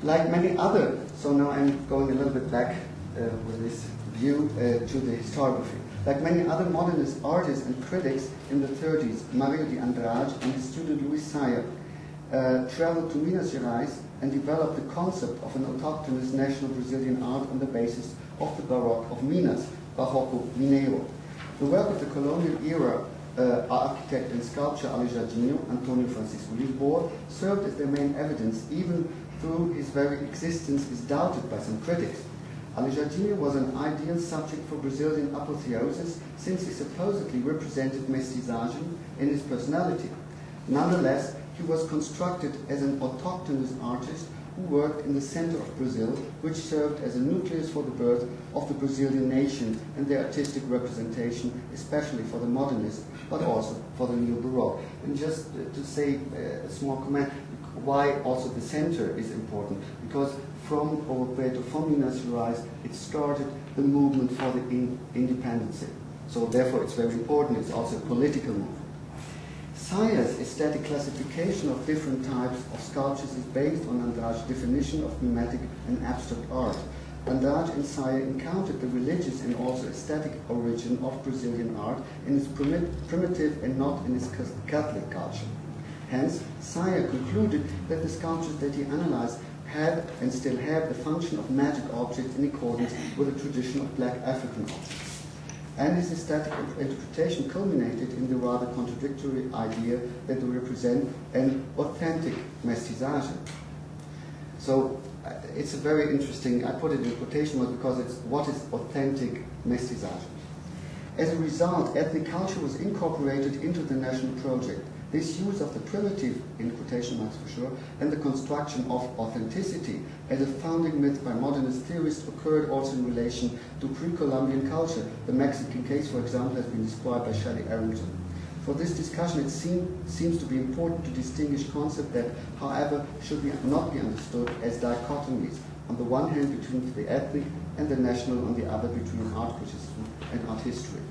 Like many other, so now I'm going a little bit back with this view to the historiography. Like many other modernist artists and critics in the 30s, Mario de Andrade and his student Luis Saya traveled to Minas Gerais and developed the concept of an autochthonous national Brazilian art on the basis of the Baroque of Minas, Barroco Mineiro. The work of the colonial era architect and sculptor Aleijadinho, Antonio Francisco Lisboa, served as their main evidence, even though his very existence is doubted by some critics. Aleijadinho was an ideal subject for Brazilian apotheosis since he supposedly represented mestiçagem in his personality. Nonetheless, he was constructed as an autochthonous artist who worked in the center of Brazil, which served as a nucleus for the birth of the Brazilian nation and their artistic representation, especially for the modernists, but also for the neo-Baroque. And just to say a small comment, why also the center is important, because from Ouro Preto, from Minas Gerais, it started the movement for the independence. So therefore it's very important, it's also a political movement. Saya's aesthetic classification of different types of sculptures is based on Andrade's definition of mimetic and abstract art. Andrade and Saya encountered the religious and also aesthetic origin of Brazilian art in its primitive and not in its Catholic culture. Hence, Saya concluded that the sculptures that he analyzed had and still have the function of magic objects in accordance with the tradition of black African objects. And his aesthetic interpretation culminated in the rather contradictory idea that they represent an authentic mestiçagem. So it's a very interesting, I put it in quotation marks because it's what is authentic mestiçagem. As a result, ethnic culture was incorporated into the national project. This use of the primitive, in quotation marks for sure, and the construction of authenticity as a founding myth by modernist theorists occurred also in relation to pre-Columbian culture. The Mexican case, for example, has been described by Shelley Arrington. For this discussion, it seems to be important to distinguish concepts that, however, should not be understood as dichotomies. On the one hand, between the ethnic and the national, on the other, between art criticism and art history.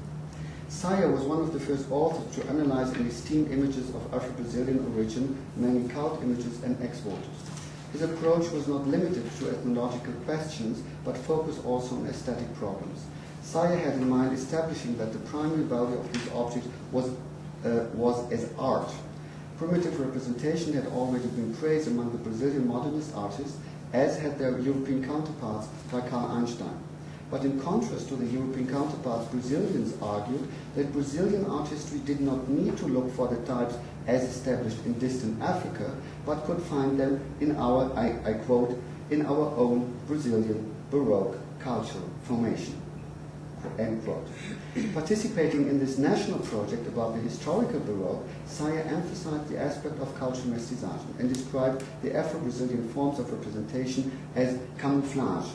Saya was one of the first authors to analyze and esteem images of Afro-Brazilian origin, mainly cult images and ex-votos. His approach was not limited to ethnological questions, but focused also on aesthetic problems. Saya had in mind establishing that the primary value of these objects was as art. Primitive representation had already been praised among the Brazilian modernist artists, as had their European counterparts by Carl Einstein. But in contrast to the European counterparts, Brazilians argued that Brazilian art history did not need to look for the types as established in distant Africa, but could find them in our, I quote, in our own Brazilian Baroque cultural formation, end quote. Participating in this national project about the historical Baroque, Saya emphasized the aspect of cultural mestiçagem and described the Afro-Brazilian forms of representation as camouflage.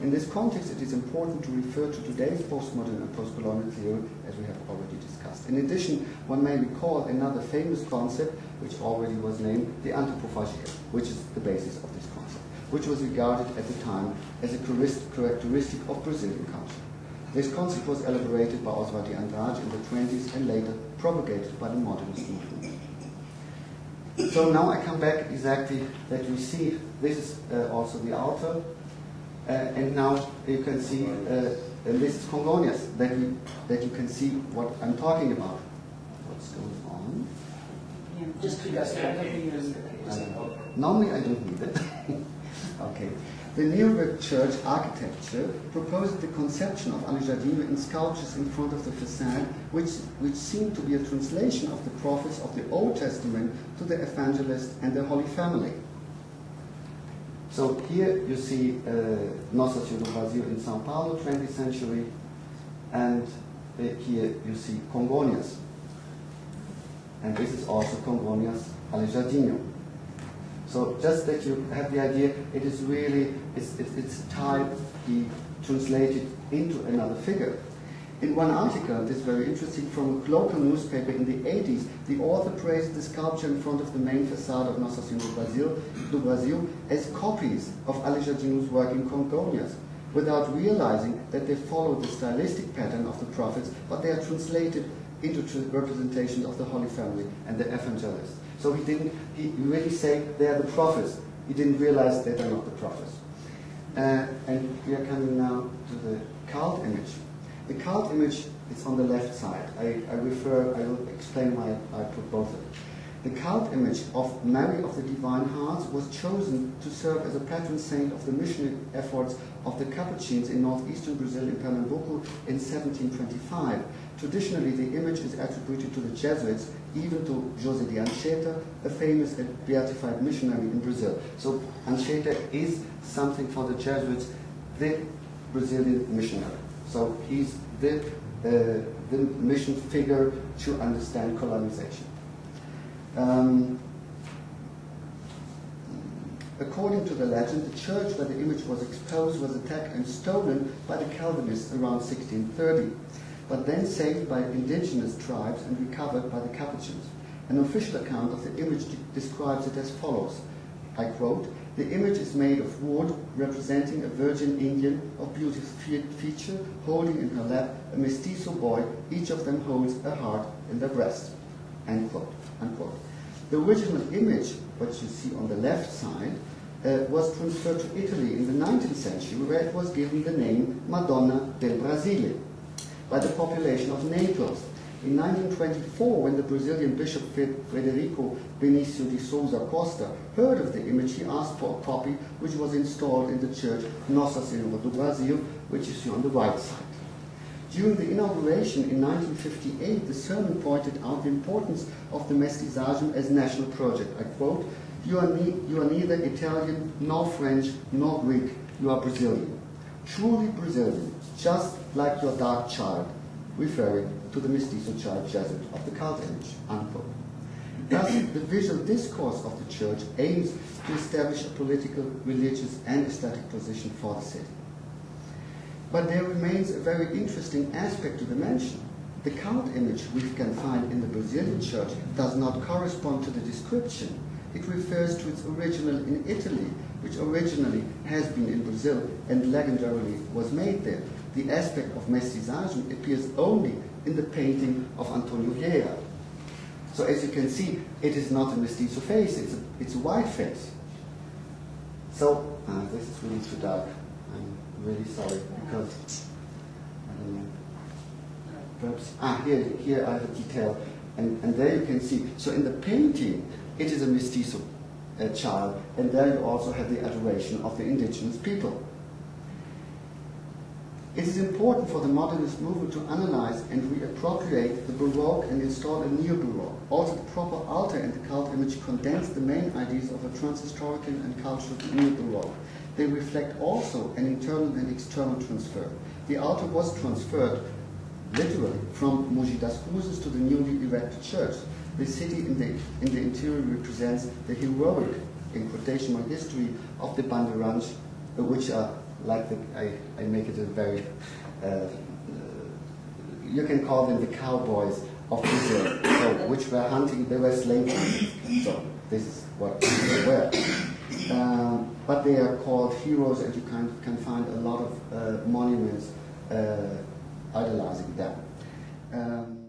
In this context, it is important to refer to today's postmodern and postcolonial theory, as we have already discussed. In addition, one may recall another famous concept, which already was named the anthropophagia, which is the basis of this concept, which was regarded at the time as a characteristic of Brazilian culture. This concept was elaborated by Oswald de Andrade in the 20s and later propagated by the modernist movement. So now I come back exactly that we see, this is also the altar. And now you can see, this is Congonias, that you can see what I'm talking about. What's going on? Yeah, just because normally I don't need it. Okay. The Neo-Baroque church architecture proposed the conception of Aleijadinho in sculptures in front of the facade, which seemed to be a translation of the prophets of the Old Testament to the evangelists and the Holy Family. So here you see Nossa Senhora do Brasil in São Paulo, 20th century, and here you see Congonias. And this is also Congonias Aleijadinho. So just that you have the idea, it is really, it's a type he translated into another figure. In one article, this is very interesting, from a local newspaper in the 80s, the author praised the sculpture in front of the main facade of Nossa Senhora do Brasil as copies of Aleijadinho's work in Congonias, without realizing that they follow the stylistic pattern of the prophets, but they are translated into representations of the Holy Family and the evangelists. So he really say they are the prophets He didn't realize that they're not the prophets. And we are coming now to the cult image. The cult image is on the left side. I will explain why I put both of them. The cult image of Mary of the Divine Hearts was chosen to serve as a patron saint of the missionary efforts of the Capuchins in northeastern Brazil in Pernambuco in 1725. Traditionally, the image is attributed to the Jesuits, even to José de Anchieta, a famous and beatified missionary in Brazil. So Anchieta is something for the Jesuits, the Brazilian missionary. So he's the mission figure to understand colonization. According to the legend, the church where the image was exposed was attacked and stolen by the Calvinists around 1630, but then saved by indigenous tribes and recovered by the Capuchins. An official account of the image describes it as follows, I quote, "The image is made of wood representing a virgin Indian of beautiful feature holding in her lap a mestizo boy, each of them holds a heart in their breast." End quote, unquote. The original image, what you see on the left side, was transferred to Italy in the 19th century, where it was given the name Madonna del Brasile by the population of Naples. In 1924, when the Brazilian Bishop Frederico Benicio de Souza Costa heard of the image, he asked for a copy, which was installed in the Church Nossa Senhora do Brasil, which you see on the right side. During the inauguration in 1958, the sermon pointed out the importance of the mestizaje as national project. I quote, you are neither Italian, nor French, nor Greek. You are Brazilian. Truly Brazilian, just like your dark child," referring to the mestizo child Jesuit of the cult image, unquote. Thus, the visual discourse of the church aims to establish a political, religious, and aesthetic position for the city. But there remains a very interesting aspect to the mention. The cult image we can find in the Brazilian church does not correspond to the description. It refers to its original in Italy, which originally has been in Brazil and legendarily was made there. The aspect of mestizaje appears only in the painting of Antonio Vieira. So as you can see, it is not a mestizo face, it's a white face. So, this is really too dark. I'm really sorry, because, I don't know, perhaps, here I have a detail, and there you can see. So in the painting, it is a mestizo child, and there you also have the adoration of the indigenous people. It is important for the modernist movement to analyze and reappropriate the Baroque and install a neo-Baroque. Also, the proper altar and the cult image condense the main ideas of a transhistorical and cultural neo-Baroque. They reflect also an internal and external transfer. The altar was transferred, literally, from Mogi das Cruzes to the newly erected church. The city in the interior represents the heroic, in quotation mark, history of the Bandeirantes, which are like I make it a very, you can call them the cowboys of Brazil, so, which were hunting, they were slave hunters. So this is what they were. But they are called heroes, and you can find a lot of monuments idolizing them.